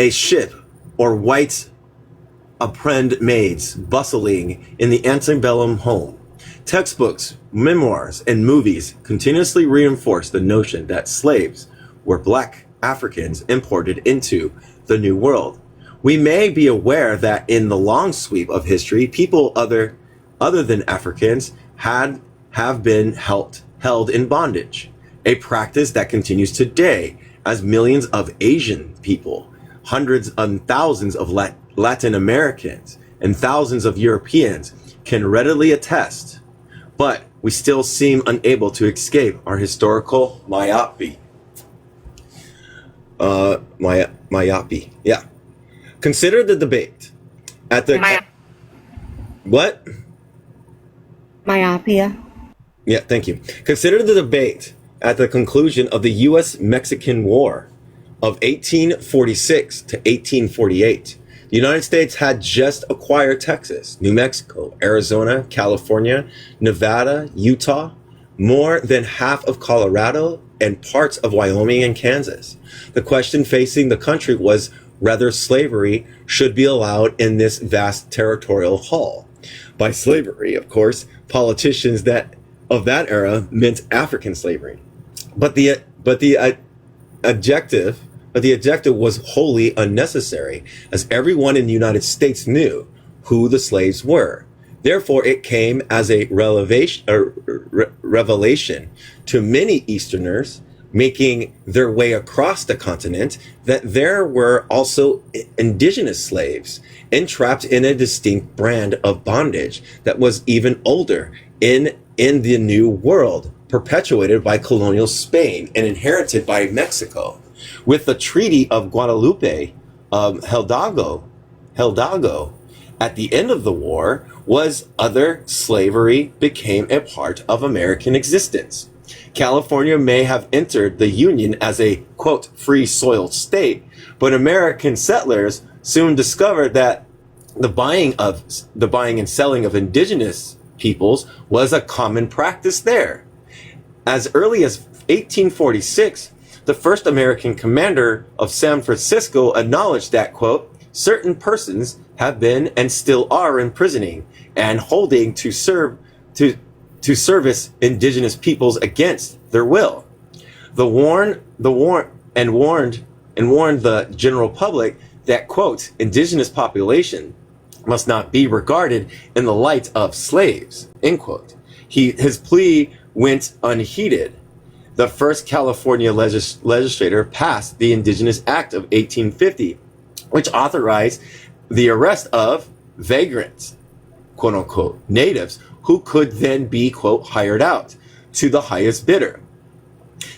a ship or white apprend maids bustling in the antebellum home. Textbooks, memoirs, and movies continuously reinforce the notion that slaves were black Africans imported into the New World. We may be aware that in the long sweep of history, people other than Africans have been held in bondage, a practice that continues today as millions of Asian people, hundreds and thousands of Latin Americans, and thousands of Europeans can readily attest. But we still seem unable to escape our historical myopia. Myopia. Yeah. Consider the debate at the what? Myopia. Yeah, thank you. Consider the debate at the conclusion of the U.S.-Mexican War of 1846 to 1848. The United States had just acquired Texas, New Mexico, Arizona, California, Nevada, Utah, more than half of Colorado, and parts of Wyoming and Kansas. The question facing the country was whether slavery should be allowed in this vast territorial haul. By slavery, of course, politicians of that era meant African slavery. But the adjective was wholly unnecessary, as everyone in the United States knew who the slaves were. Therefore, it came as a revelation to many Easterners making their way across the continent that there were also indigenous slaves entrapped in a distinct brand of bondage that was even older in the New World, perpetuated by colonial Spain and inherited by Mexico. With the Treaty of Guadalupe, Hidalgo, at the end of the war, was other slavery became a part of American existence. California may have entered the Union as a, quote, free soil state, but American settlers soon discovered that the buying and selling of indigenous peoples was a common practice there. As early as 1846, the first American commander of San Francisco acknowledged that, quote, certain persons have been and still are imprisoning and holding to service indigenous peoples against their will. Warned the general public that, quote, indigenous population must not be regarded in the light of slaves, end quote. His plea went unheeded. The first California legislature passed the Indigenous Act of 1850, which authorized the arrest of vagrants, quote unquote, natives who could then be, quote, hired out to the highest bidder.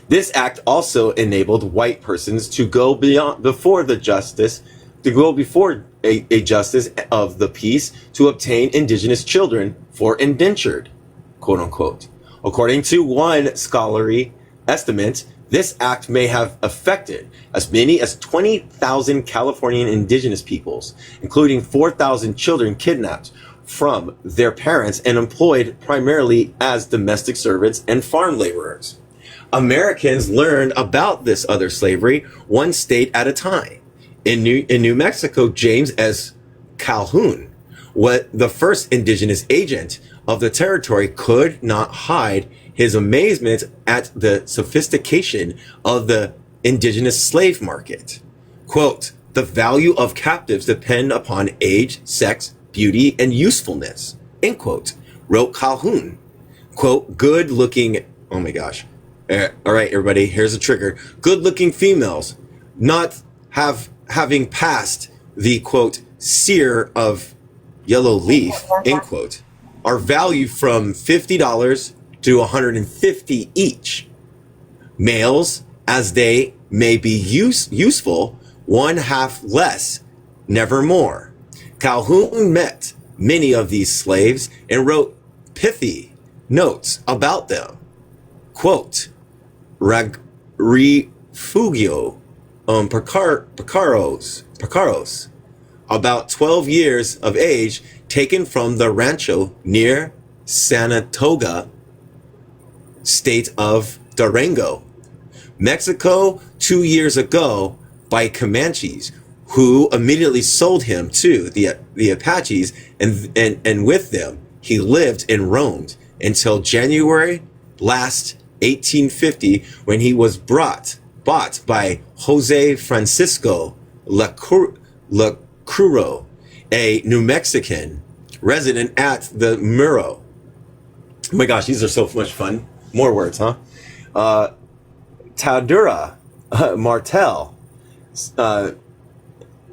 This act also enabled white persons to go before a justice of the peace to obtain indigenous children for indentured, quote unquote. According to one scholarly estimate, this act may have affected as many as 20,000 Californian indigenous peoples, including 4,000 children kidnapped from their parents and employed primarily as domestic servants and farm laborers. Americans learned about this other slavery one state at a time. In New Mexico, James S. Calhoun, the first indigenous agent of the territory, could not hide his amazement at the sophistication of the indigenous slave market. Quote, the value of captives depend upon age, sex, beauty, and usefulness, end quote, wrote Calhoun. Quote, good-looking, oh my gosh. All right, everybody, here's a trigger. Good-looking females, not having passed the, quote, sear of yellow leaf, end quote, are valued from $50 to $150 each. Males, as they may be useful, one half less, never more. Calhoun met many of these slaves and wrote pithy notes about them. Quote, refugio Picaros, about 12 years of age, taken from the rancho near Sanatoga, state of Durango, Mexico, 2 years ago by Comanches, who immediately sold him to the Apaches, and with them he lived and roamed until January last 1850, when he was bought by Jose Francisco Lacuro, a New Mexican resident at the Muro. Oh my gosh, these are so much fun. More words, huh? Tadura Martel,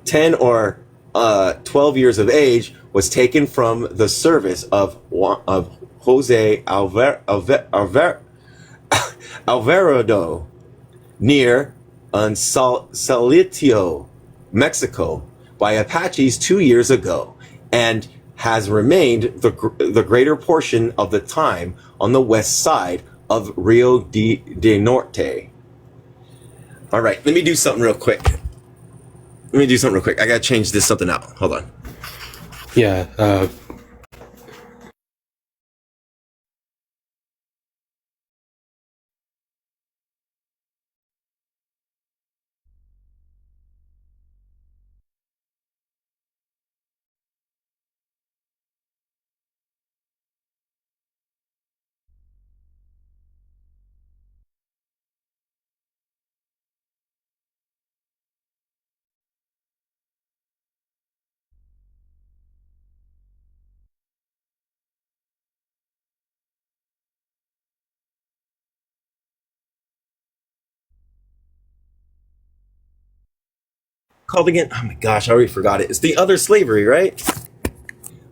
10 or 12 years of age, was taken from the service of Jose Alvarado near Salitio, Mexico, by Apaches 2 years ago, and has remained the greater portion of the time on the west side of Rio de Norte. All right, let me do something real quick. I gotta change this something out. Hold on. Yeah, Called again? Oh my gosh, I already forgot it. It's the other slavery, right?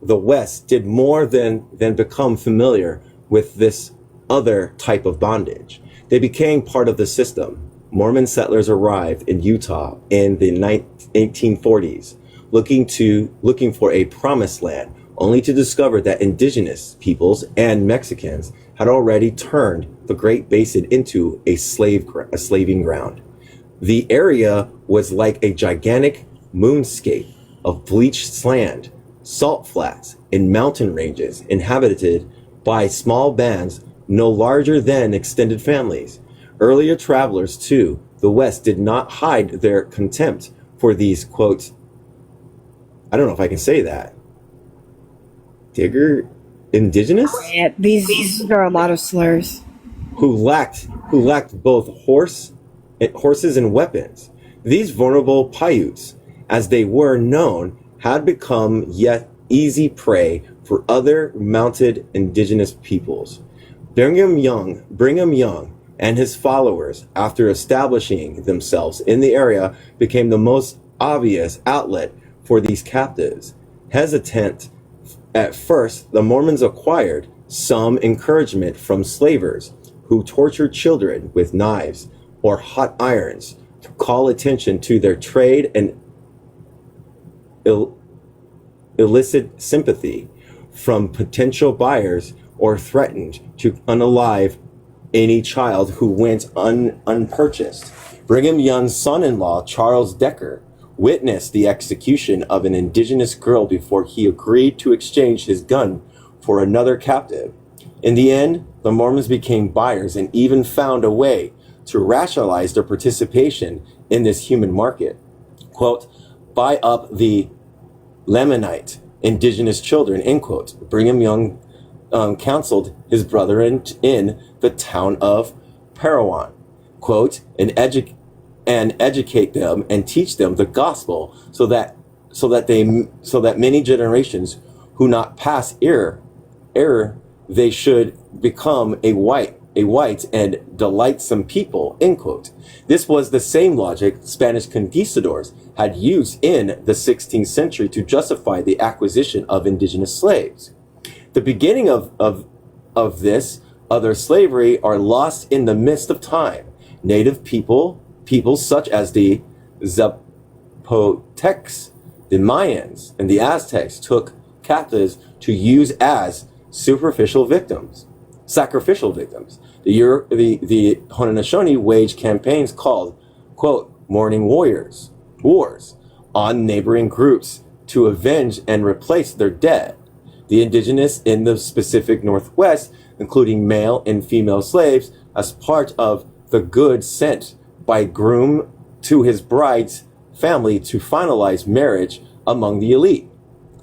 The West did more than become familiar with this other type of bondage. They became part of the system. Mormon settlers arrived in Utah in the 1840s, looking for a promised land, only to discover that indigenous peoples and Mexicans had already turned the Great Basin into a slaving ground. The area was like a gigantic moonscape of bleached sand, salt flats, and mountain ranges inhabited by small bands no larger than extended families. Earlier travelers to the West did not hide their contempt for these, quote, I don't know if I can say that, indigenous? Yeah, these are a lot of slurs. who lacked both horses and weapons. These vulnerable Paiutes, as they were known, had become yet easy prey for other mounted indigenous peoples. Brigham Young and his followers, after establishing themselves in the area, became the most obvious outlet for these captives. Hesitant at first, the Mormons acquired some encouragement from slavers who tortured children with knives or hot irons to call attention to their trade and elicit sympathy from potential buyers, or threatened to unalive any child who went unpurchased. Brigham Young's son-in-law, Charles Decker, witnessed the execution of an indigenous girl before he agreed to exchange his gun for another captive. In the end, the Mormons became buyers and even found a way to rationalize their participation in this human market. Quote, buy up the Lamanite indigenous children, end quote. Brigham Young counseled his brethren in the town of Parowan, quote, and educate them and teach them the gospel, so that many generations who not pass error they should become a white and delightsome people, end quote. This was the same logic Spanish conquistadors had used in the 16th century to justify the acquisition of indigenous slaves. The beginning of this other slavery are lost in the mist of time. Native peoples such as the Zapotecs, the Mayans, and the Aztecs took captives to use as sacrificial victims. The Haudenosaunee waged campaigns called, quote, mourning wars on neighboring groups to avenge and replace their dead. The indigenous in the Pacific Northwest, including male and female slaves, as part of the goods sent by groom to his bride's family to finalize marriage among the elite.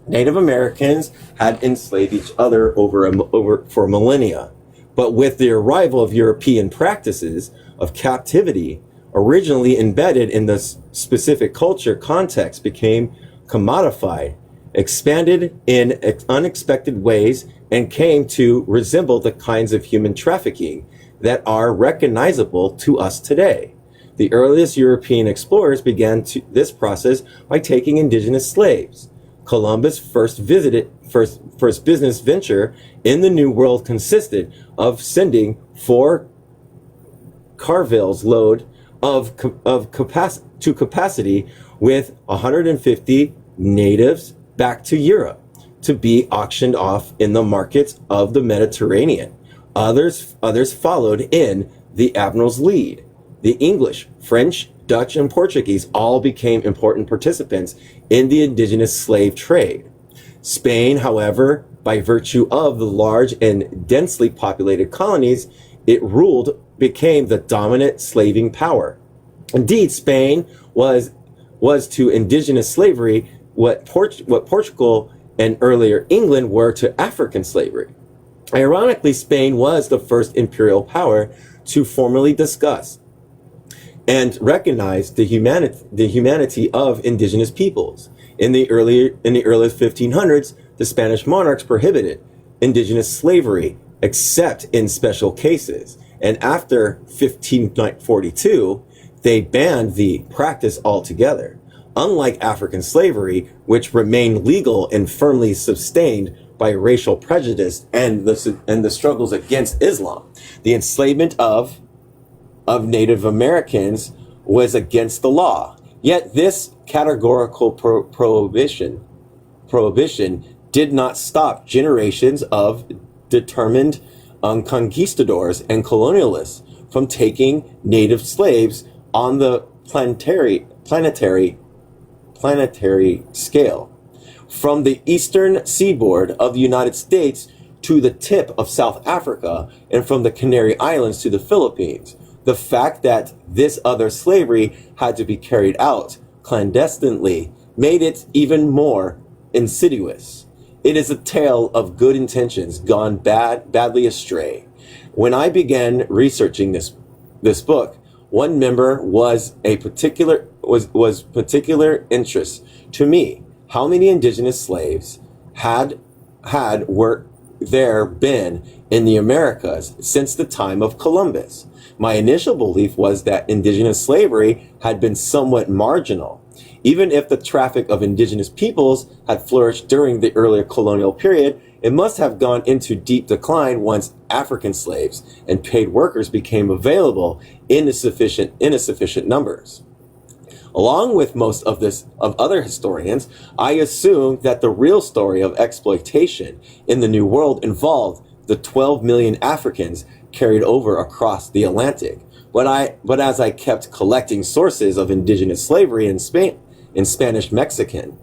Native Americans had enslaved each other over for millennia, but with the arrival of European practices of captivity, originally embedded in the specific culture context, became commodified, expanded in unexpected ways, and came to resemble the kinds of human trafficking that are recognizable to us today. The earliest European explorers began this process by taking indigenous slaves. Columbus' first business venture in the New World consisted of sending 4 carvels load to capacity with 150 natives back to Europe to be auctioned off in the markets of the Mediterranean. Others followed in the admiral's lead. The English, French, Dutch, and Portuguese all became important participants in the indigenous slave trade. Spain, however, by virtue of the large and densely populated colonies it ruled, became the dominant slaving power. Indeed, Spain was to indigenous slavery what Portugal and earlier England were to African slavery. Ironically, Spain was the first imperial power to formally discuss and recognize the humanity of indigenous peoples. In the early 1500s, the Spanish monarchs prohibited indigenous slavery except in special cases. And after 1542, they banned the practice altogether. Unlike African slavery, which remained legal and firmly sustained by racial prejudice and the struggles against Islam, the enslavement of Native Americans was against the law. Yet this categorical prohibition did not stop generations of determined conquistadors and colonialists from taking native slaves on the planetary scale. From the eastern seaboard of the United States to the tip of South Africa, and from the Canary Islands to the Philippines, the fact that this other slavery had to be carried out clandestinely made it even more insidious. It is a tale of good intentions gone badly astray. When I began researching this book, one member was particular interest to me. How many indigenous slaves were there been in the Americas since the time of Columbus? My initial belief was that indigenous slavery had been somewhat marginal. Even if the traffic of indigenous peoples had flourished during the earlier colonial period, it must have gone into deep decline once African slaves and paid workers became available in insufficient numbers. Along with most of other historians, I assume that the real story of exploitation in the New World involved the 12 million Africans carried over across the Atlantic. But as I kept collecting sources of indigenous slavery in Spain, in Spanish, Mexican,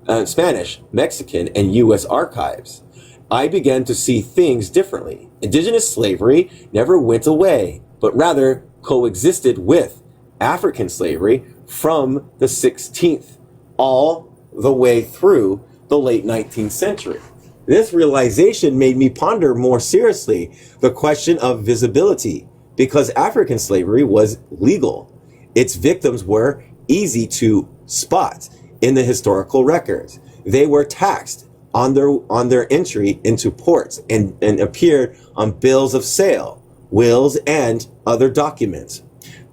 and U.S. archives, I began to see things differently. Indigenous slavery never went away, but rather coexisted with African slavery from the 16th all the way through the late 19th century. This realization made me ponder more seriously the question of visibility, because African slavery was legal. Its victims were easy to spot in the historical records. They were taxed on their entry into ports and appeared on bills of sale, wills, and other documents.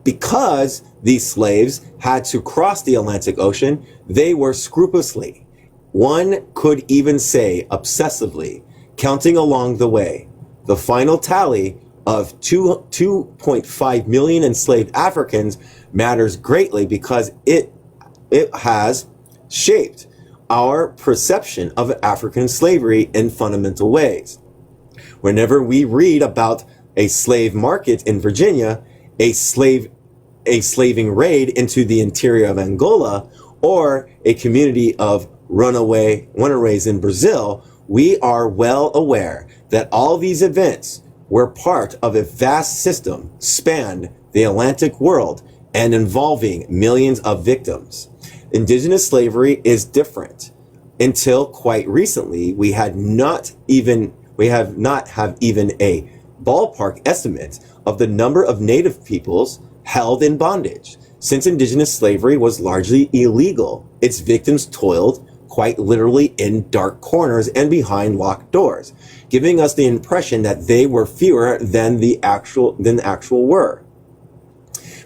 Because these slaves had to cross the Atlantic Ocean, they were scrupulously, one could even say obsessively, counting along the way. The final tally of 2.5 million enslaved Africans matters greatly because it has shaped our perception of African slavery in fundamental ways. Whenever we read about a slave market in Virginia, a slaving raid into the interior of Angola, or a community of runaways in Brazil, we are well aware that all these events were part of a vast system spanned the Atlantic world and involving millions of victims. Indigenous slavery is different. Until quite recently, we have not have even a ballpark estimate of the number of native peoples held in bondage. Since indigenous slavery was largely illegal, its victims toiled quite literally in dark corners and behind locked doors, giving us the impression that they were fewer than the actual were.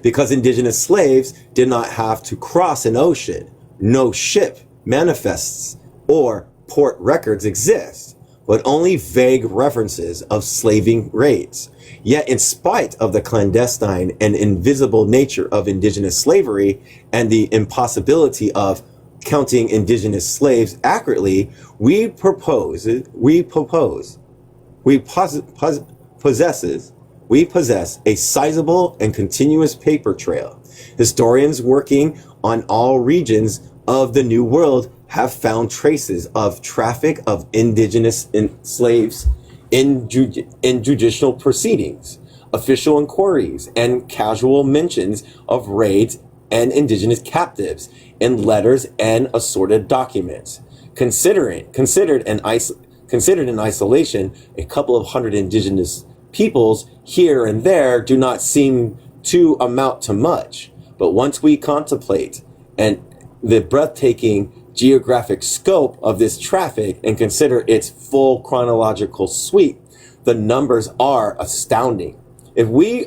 Because indigenous slaves did not have to cross an ocean, no ship manifests or port records exist, but only vague references of slaving raids. Yet, in spite of the clandestine and invisible nature of indigenous slavery and the impossibility of counting indigenous slaves accurately, we possess a sizable and continuous paper trail. Historians working on all regions of the New World have found traces of traffic of indigenous slaves in judicial proceedings, official inquiries, and casual mentions of raids and indigenous captives in letters and assorted documents. Considered in isolation, a couple of hundred indigenous peoples here and there do not seem to amount to much. But once we contemplate the breathtaking geographic scope of this traffic and consider its full chronological sweep, the numbers are astounding. If we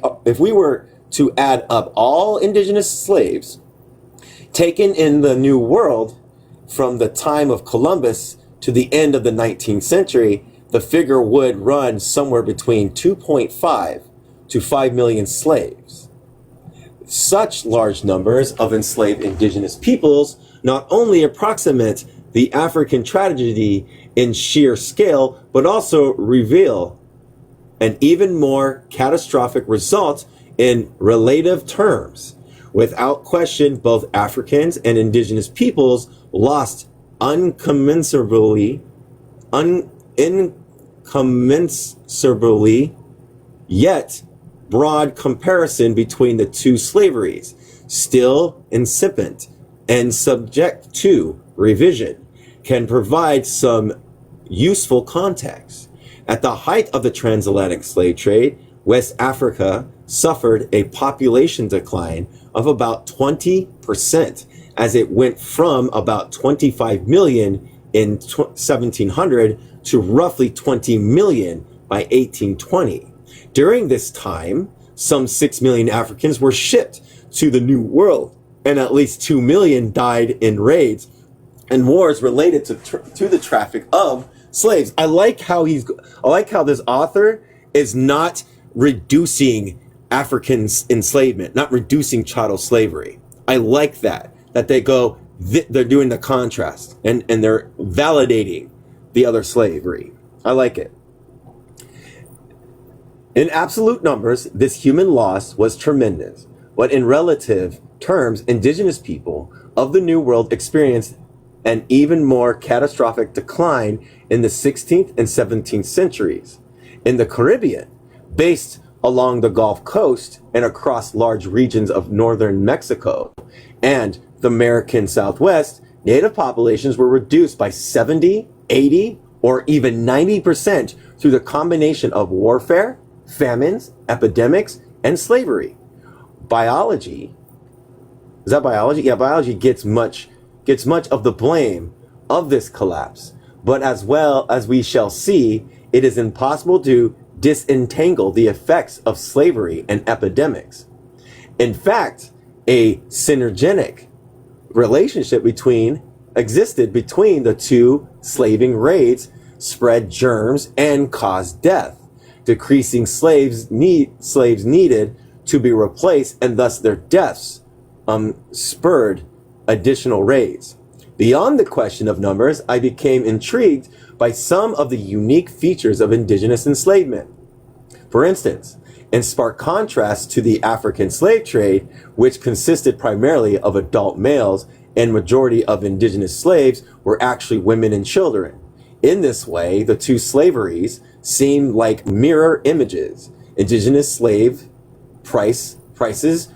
were to add up all indigenous slaves taken in the New World from the time of Columbus to the end of the 19th century, the figure would run somewhere between 2.5 to 5 million slaves. Such large numbers of enslaved indigenous peoples not only approximate the African tragedy in sheer scale, but also reveal an even more catastrophic result in relative terms. Without question, both Africans and indigenous peoples lost incommensurably, yet broad comparison between the two slaveries, still incipient and subject to revision, can provide some useful context. At the height of the transatlantic slave trade, West Africa suffered a population decline of about 20% as it went from about 25 million in 1700 to roughly 20 million by 1820. During this time, some 6 million Africans were shipped to the New World, and at least 2 million died in raids and wars related to the traffic of slaves. I like how this author is not reducing African enslavement, not reducing chattel slavery. I like that they go, they're doing the contrast and they're validating the other slavery. I like it. In absolute numbers, this human loss was tremendous, but in relative terms, indigenous people of the New World experienced an even more catastrophic decline in the 16th and 17th centuries. In the Caribbean, based along the Gulf Coast and across large regions of northern Mexico and the American Southwest, native populations were reduced by 70, 80, or even 90% through the combination of warfare, famines, epidemics, and slavery. Biology, is that biology? Yeah, biology gets much of the blame of this collapse. But as well as we shall see, it is impossible to disentangle the effects of slavery and epidemics. In fact, a synergetic relationship existed between the two slaving raids, spread germs and caused death. Decreasing slaves needed to be replaced, and thus their deaths spurred additional raids. Beyond the question of numbers, I became intrigued by some of the unique features of indigenous enslavement. For instance, in stark contrast to the African slave trade, which consisted primarily of adult males and majority of indigenous slaves were actually women and children. In this way, the two slaveries seemed like mirror images. Indigenous slave prices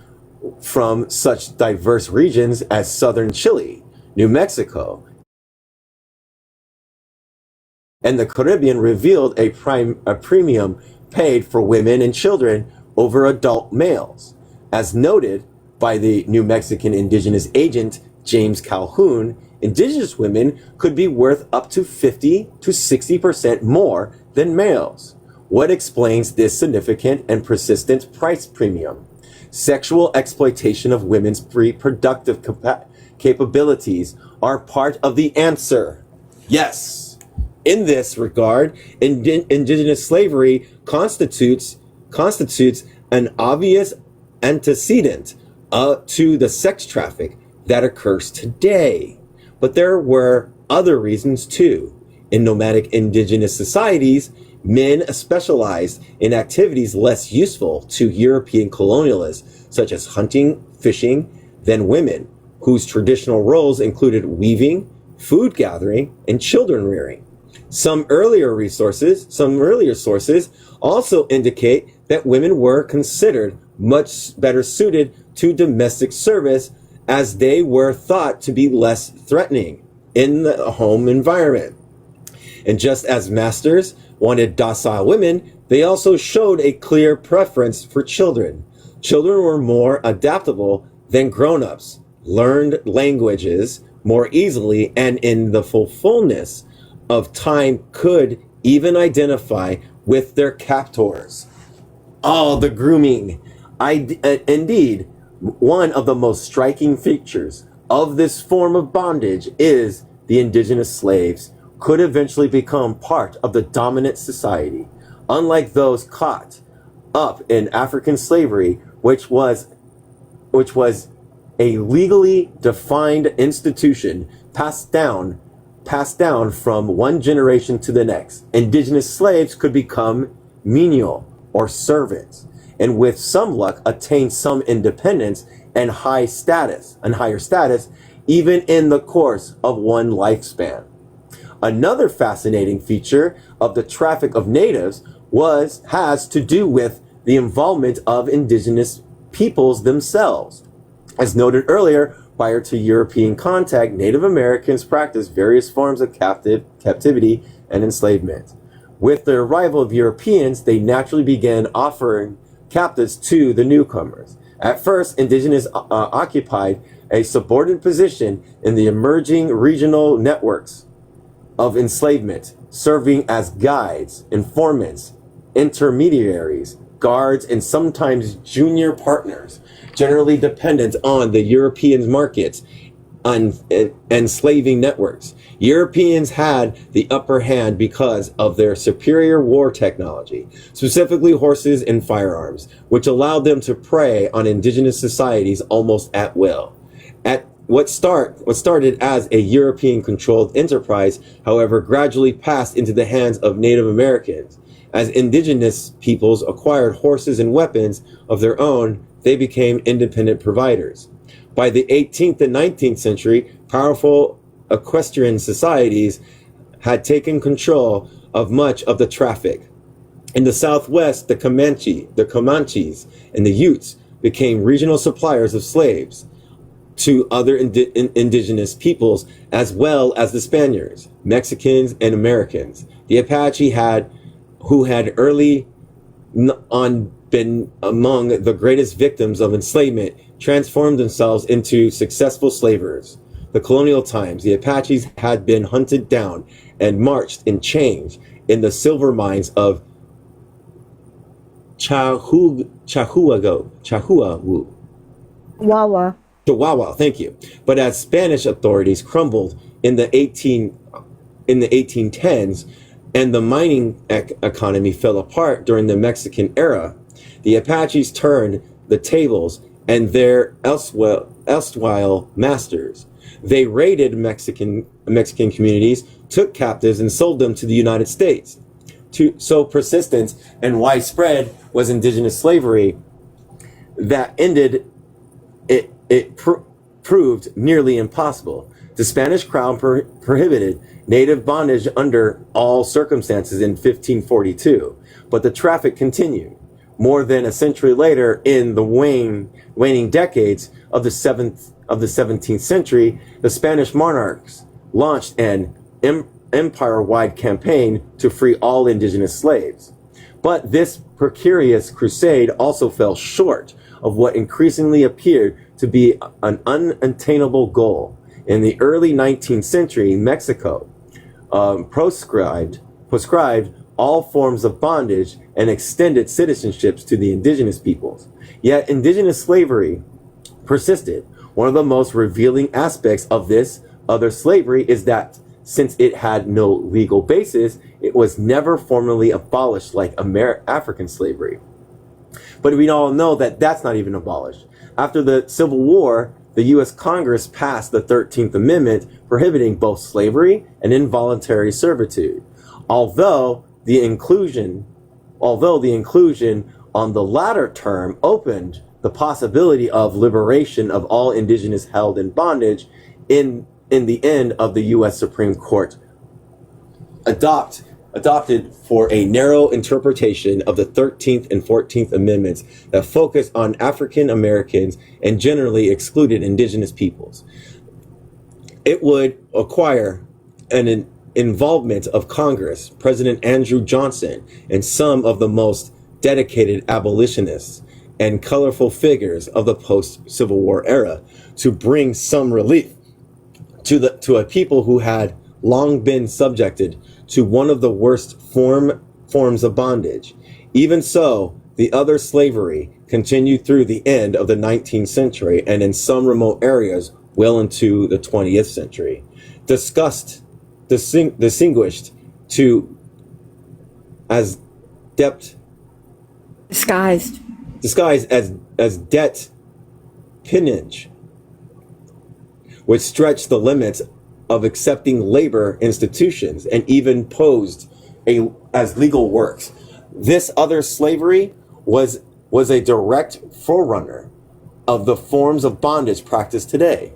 from such diverse regions as southern Chile, New Mexico, and the Caribbean revealed a premium paid for women and children over adult males. As noted by the New Mexican indigenous agent James Calhoun, indigenous women could be worth up to 50 to 60% more than males. What explains this significant and persistent price premium? Sexual exploitation of women's reproductive capabilities are part of the answer. Yes. In this regard, indigenous slavery constitutes an obvious antecedent to the sex traffic that occurs today. But there were other reasons too. In nomadic indigenous societies, men specialized in activities less useful to European colonialists, such as hunting, fishing, than women, whose traditional roles included weaving, food gathering, and children rearing. Some earlier sources also indicate that women were considered much better suited to domestic service, as they were thought to be less threatening in the home environment. And just as masters wanted docile women, they also showed a clear preference for children. Children were more adaptable than grown-ups, learned languages more easily, and in the fullness of time could even identify with their captors. Oh, the grooming. Indeed, one of the most striking features of this form of bondage is the indigenous slaves could eventually become part of the dominant society, unlike those caught up in African slavery, which was a legally defined institution passed down from one generation to the next. Indigenous slaves could become menial or servants, and with some luck attain some independence and higher status, even in the course of one lifespan. Another fascinating feature of the traffic of natives has to do with the involvement of indigenous peoples themselves. As noted earlier, prior to European contact, Native Americans practiced various forms of captivity and enslavement. With the arrival of Europeans, they naturally began offering captives to the newcomers. At first, indigenous occupied a subordinate position in the emerging regional networks of enslavement, serving as guides, informants, intermediaries, guards, and sometimes junior partners, generally dependent on the European markets and enslaving networks. Europeans had the upper hand because of their superior war technology, specifically horses and firearms, which allowed them to prey on indigenous societies almost at will. What started as a European-controlled enterprise, however, gradually passed into the hands of Native Americans. As indigenous peoples acquired horses and weapons of their own, they became independent providers. By the 18th and 19th century, powerful equestrian societies had taken control of much of the traffic. In the Southwest, the Comanches, and the Utes became regional suppliers of slaves to other indigenous peoples, as well as the Spaniards, Mexicans, and Americans. The Apache who had early on been among the greatest victims of enslavement, transformed themselves into successful slavers. The colonial times, the Apaches had been hunted down and marched in chains in the silver mines of Chihuahua. Wawa. Chihuahua, thank you. But as Spanish authorities crumbled in the 1810s and the mining economy fell apart during the Mexican era, the Apaches turned the tables and their erstwhile masters. They raided Mexican communities, took captives, and sold them to the United States. So persistent and widespread was indigenous slavery that it proved nearly impossible. The Spanish crown prohibited native bondage under all circumstances in 1542, but the traffic continued. more than a century later, in the waning decades of the 17th century, the Spanish monarchs launched an empire-wide campaign to free all indigenous slaves. But this precarious crusade also fell short of what increasingly appeared to be an unattainable goal. In the early 19th century, Mexico proscribed all forms of bondage and extended citizenships to the indigenous peoples. Yet indigenous slavery persisted. One of the most revealing aspects of this other slavery is that since it had no legal basis, it was never formally abolished like African slavery. But we all know that that's not even abolished. After the Civil War, the U.S. Congress passed the 13th Amendment prohibiting both slavery and involuntary servitude. Although the inclusion on the latter term opened the possibility of liberation of all indigenous held in bondage, in the end of the U.S. Supreme Court adopted for a narrow interpretation of the 13th and 14th Amendments that focused on African Americans and generally excluded indigenous peoples. It would acquire an involvement of Congress, President Andrew Johnson, and some of the most dedicated abolitionists and colorful figures of the post-Civil War era to bring some relief to a people who had long been subjected to one of the worst forms of bondage. Even so, the other slavery continued through the end of the 19th century and in some remote areas well into the 20th century. Disguised as debt peonage, which stretched the limits of accepting labor institutions and even posed as legal works. This other slavery was a direct forerunner of the forms of bondage practiced today.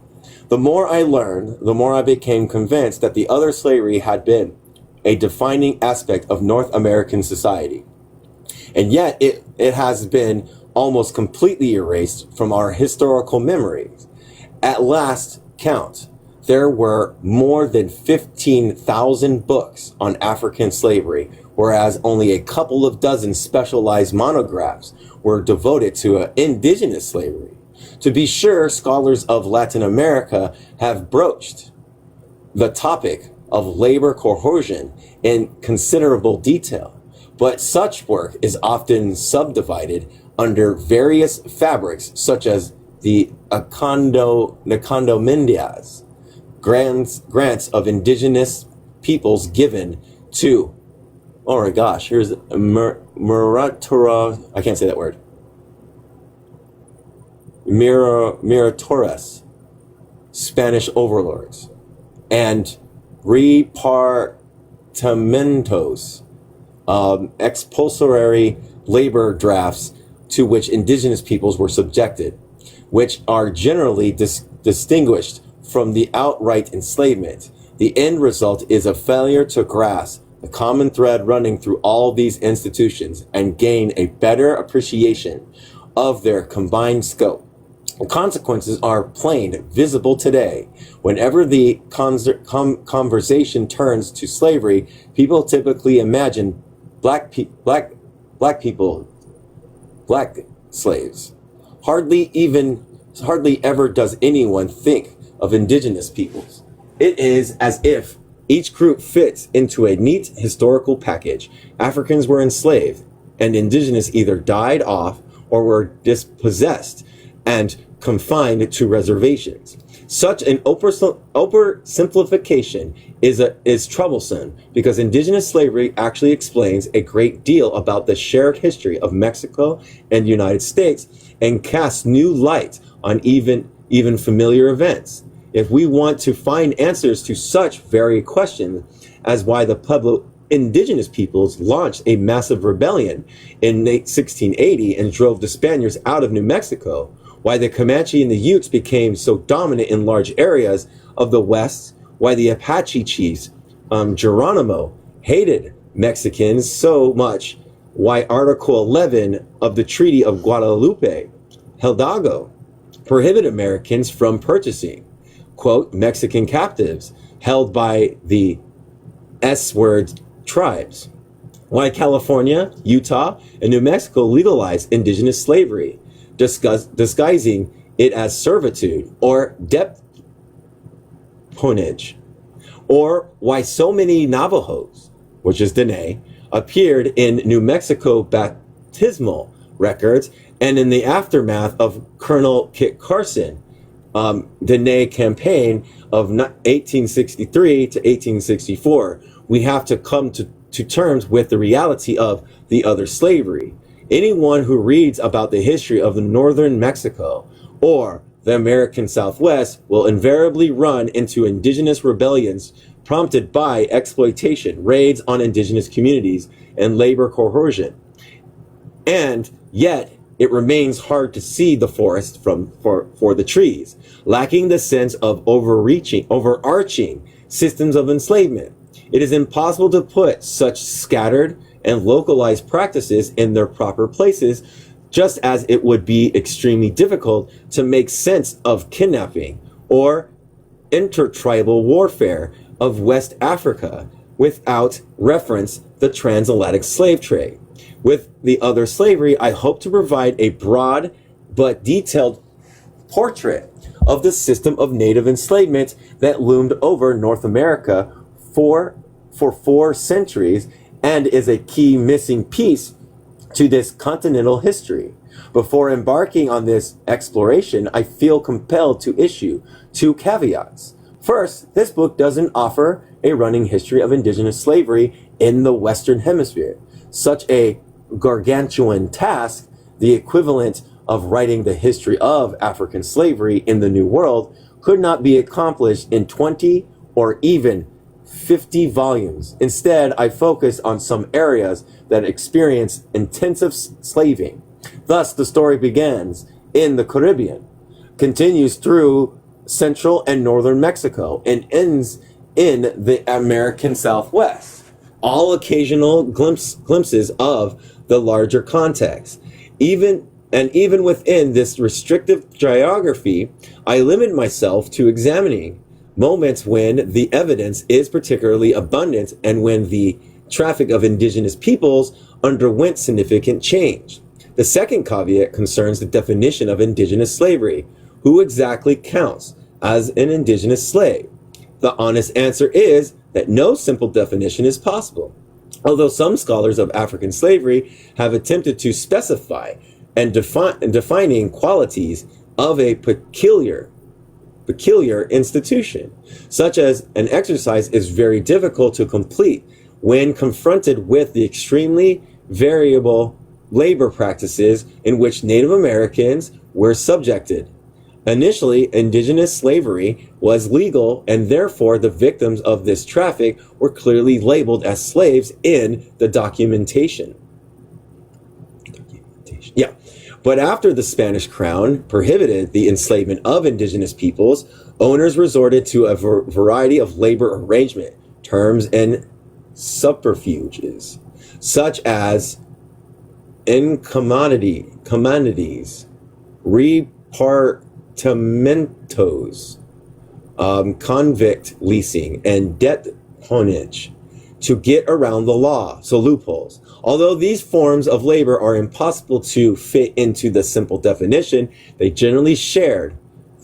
The more I learned, the more I became convinced that the other slavery had been a defining aspect of North American society. And yet it has been almost completely erased from our historical memories. At last count, there were more than 15,000 books on African slavery, whereas only a couple of dozen specialized monographs were devoted to indigenous slavery. To be sure, scholars of Latin America have broached the topic of labor coercion in considerable detail, but such work is often subdivided under various fabrics such as the encomiendas, grants of indigenous peoples given to, oh my gosh, here's Muratora, I can't say that word, Miratores, Spanish overlords, and repartamentos, expulsory labor drafts to which indigenous peoples were subjected, which are generally distinguished from the outright enslavement. The end result is a failure to grasp the common thread running through all these institutions and gain a better appreciation of their combined scope. The consequences are plain, visible today. Whenever the conversation turns to slavery, people typically imagine black slaves. Hardly ever does anyone think of indigenous peoples. It is as if each group fits into a neat historical package. Africans were enslaved, and indigenous either died off or were dispossessed and confined to reservations. Such an oversimplification is troublesome because indigenous slavery actually explains a great deal about the shared history of Mexico and the United States and casts new light on even familiar events. If we want to find answers to such very questions as why the Pueblo indigenous peoples launched a massive rebellion in 1680 and drove the Spaniards out of New Mexico, why the Comanche and the Utes became so dominant in large areas of the West, why the Apache chiefs, Geronimo, hated Mexicans so much why Article 11 of the Treaty of Guadalupe, Hidalgo, prohibit Americans from purchasing, quote, Mexican captives held by the S-word tribes. Why California, Utah, and New Mexico legalized indigenous slavery, disguising it as servitude or deponage. Or why so many Navajos, which is Dene, appeared in New Mexico baptismal records and in the aftermath of Colonel Kit Carson, Dene campaign of 1863 to 1864. We have to come to terms with the reality of the other slavery. Anyone who reads about the history of the northern Mexico or the American Southwest will invariably run into indigenous rebellions prompted by exploitation, raids on indigenous communities, and labor coercion. And yet, it remains hard to see the forest for the trees, lacking the sense of overarching systems of enslavement. It is impossible to put such scattered and localized practices in their proper places, just as it would be extremely difficult to make sense of kidnapping or intertribal warfare of West Africa without reference the transatlantic slave trade. With the other slavery, I hope to provide a broad but detailed portrait of the system of native enslavement that loomed over North America for 4 centuries and is a key missing piece to this continental history. Before embarking on this exploration, I feel compelled to issue 2 caveats. First, this book doesn't offer a running history of indigenous slavery in the Western Hemisphere. Such a gargantuan task, the equivalent of writing the history of African slavery in the New World, could not be accomplished in 20 or even 50 volumes. Instead, I focus on some areas that experience intensive slaving. Thus, the story begins in the Caribbean, continues through central and northern Mexico, and ends in the American Southwest. All occasional glimpses of the larger context. Even within this restrictive geography, I limit myself to examining moments when the evidence is particularly abundant and when the traffic of indigenous peoples underwent significant change. The second caveat concerns the definition of indigenous slavery. Who exactly counts as an indigenous slave? The honest answer is that no simple definition is possible. Although some scholars of African slavery have attempted to specify and defining qualities of a peculiar institution, such as an exercise is very difficult to complete when confronted with the extremely variable labor practices in which Native Americans were subjected. Initially, indigenous slavery was legal, and therefore the victims of this traffic were clearly labeled as slaves in the documentation. Yeah. But after the Spanish crown prohibited the enslavement of indigenous peoples, owners resorted to a variety of labor arrangement terms and subterfuges, such as commodities, repartimentos, convict leasing, and debt ponage to get around the law, so loopholes. Although these forms of labor are impossible to fit into the simple definition, they generally shared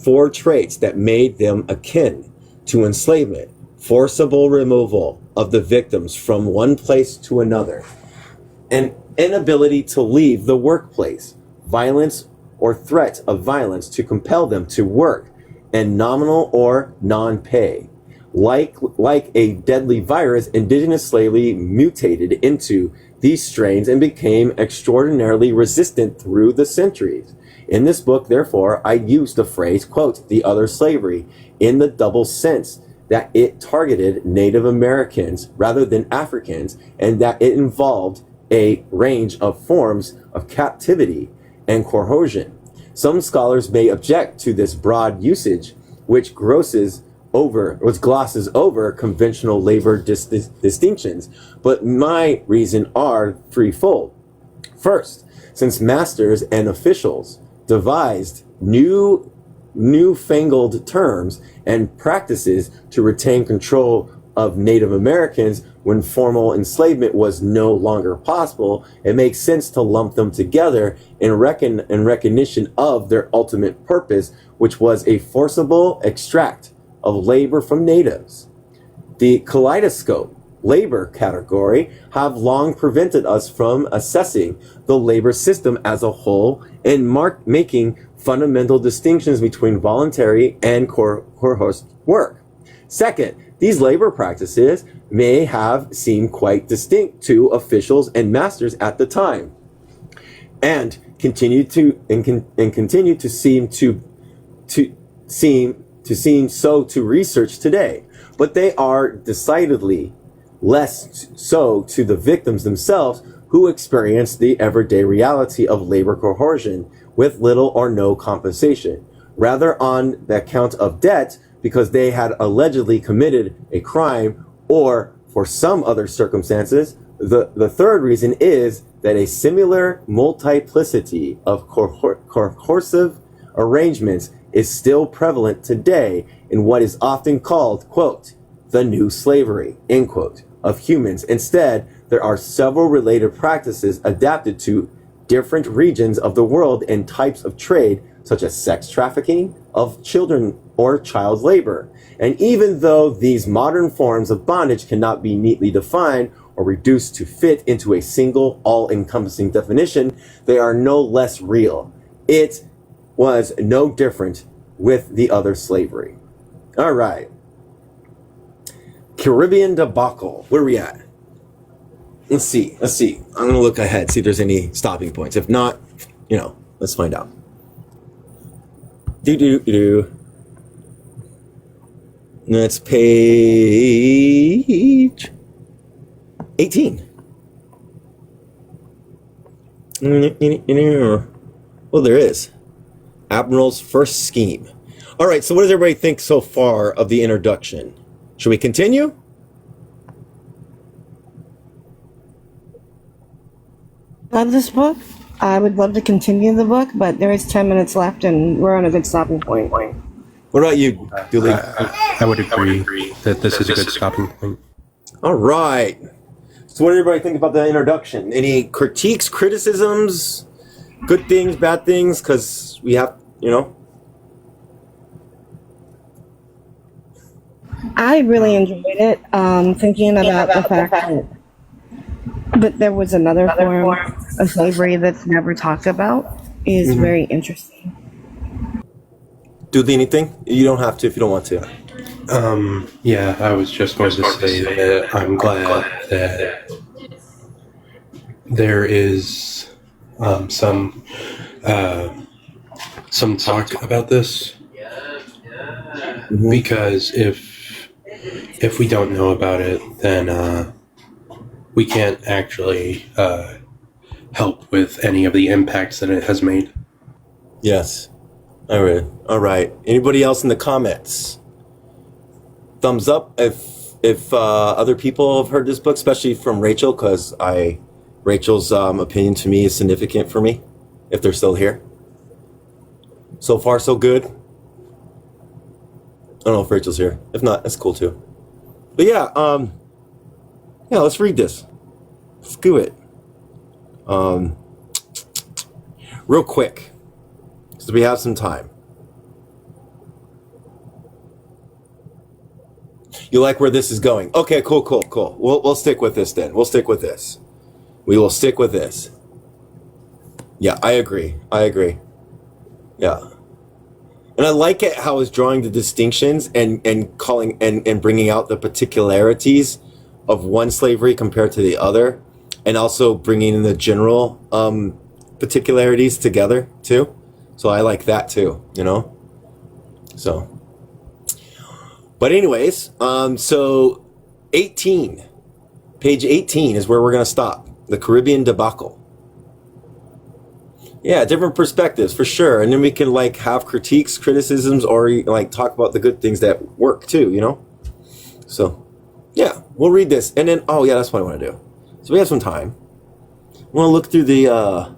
4 traits that made them akin to enslavement: forcible removal of the victims from one place to another, an inability to leave the workplace, violence or threat of violence to compel them to work, and nominal or non-pay. Like a deadly virus, indigenous slavery mutated into these strains and became extraordinarily resistant through the centuries. In this book, therefore, I use the phrase, quote, the other slavery, in the double sense that it targeted Native Americans rather than Africans, and that it involved a range of forms of captivity and coercion. Some scholars may object to this broad usage, which glosses over conventional labor distinctions, but my reason are threefold. First, since masters and officials devised newfangled terms and practices to retain control of Native Americans when formal enslavement was no longer possible, it makes sense to lump them together in recognition of their ultimate purpose, which was a forcible extract of labor from natives. The kaleidoscope labor category have long prevented us from assessing the labor system as a whole and making fundamental distinctions between voluntary and coerced work. Second, these labor practices may have seemed quite distinct to officials and masters at the time, and continue to seem so to research today. But they are decidedly less so to the victims themselves, who experience the everyday reality of labor coercion with little or no compensation, rather on the account of debt because they had allegedly committed a crime, or for some other circumstances. The third reason is that a similar multiplicity of coercive arrangements is still prevalent today in what is often called, quote, the new slavery, end quote, of humans. Instead, there are several related practices adapted to different regions of the world and types of trade, such as sex trafficking of children or child labor. And even though these modern forms of bondage cannot be neatly defined or reduced to fit into a single all-encompassing definition, they are no less real. It was no different with the other slavery. All right. Caribbean debacle. Where are we at? Let's see. I'm going to look ahead, see if there's any stopping points. If not, let's find out. That's page 18. Well, there is. Admiral's first scheme. All right, so what does everybody think so far of the introduction? Should we continue? Love this book. I would love to continue the book, but there is 10 minutes left and we're on a good stopping point. What about you, Dooley? I would agree that this is a good stopping point. All right. So what did everybody think about the introduction? Any critiques, criticisms, good things, bad things? Because we have, I really enjoyed it. Thinking about the fact that there was another form of slavery that's never talked about is very interesting. Dooley, anything? You don't have to if you don't want to. Yeah, I was just going to say that I'm glad that there is some talk about this, because if we don't know about it, then we can't actually help with any of the impacts that it has made. Yes. All right. Anybody else in the comments? Thumbs up if other people have heard this book, especially from Rachel, because Rachel's opinion to me is significant for me, if they're still here. So far, so good. I don't know if Rachel's here. If not, that's cool too. But yeah, let's read this. Let's do it. Real quick, because we have some time. You like where this is going? Okay, cool. We'll stick with this then. We will stick with this. Yeah, I agree. Yeah. And I like it how it's drawing the distinctions and calling and bringing out the particularities of one slavery compared to the other, and also bringing in the general particularities together too. So I like that too, So, but anyways, so page 18 is where we're going to stop. The Caribbean debacle. Yeah, different perspectives for sure. And then we can have critiques, criticisms, or talk about the good things that work too, So yeah, we'll read this. And then, that's what I want to do. So we have some time. want to look through the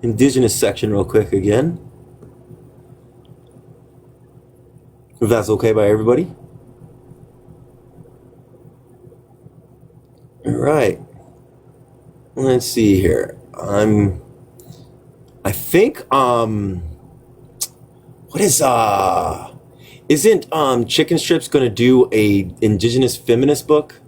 indigenous section real quick again. If that's okay by everybody. All right. Let's see here. I think what is isn't Chicken Strips gonna do a indigenous feminist book?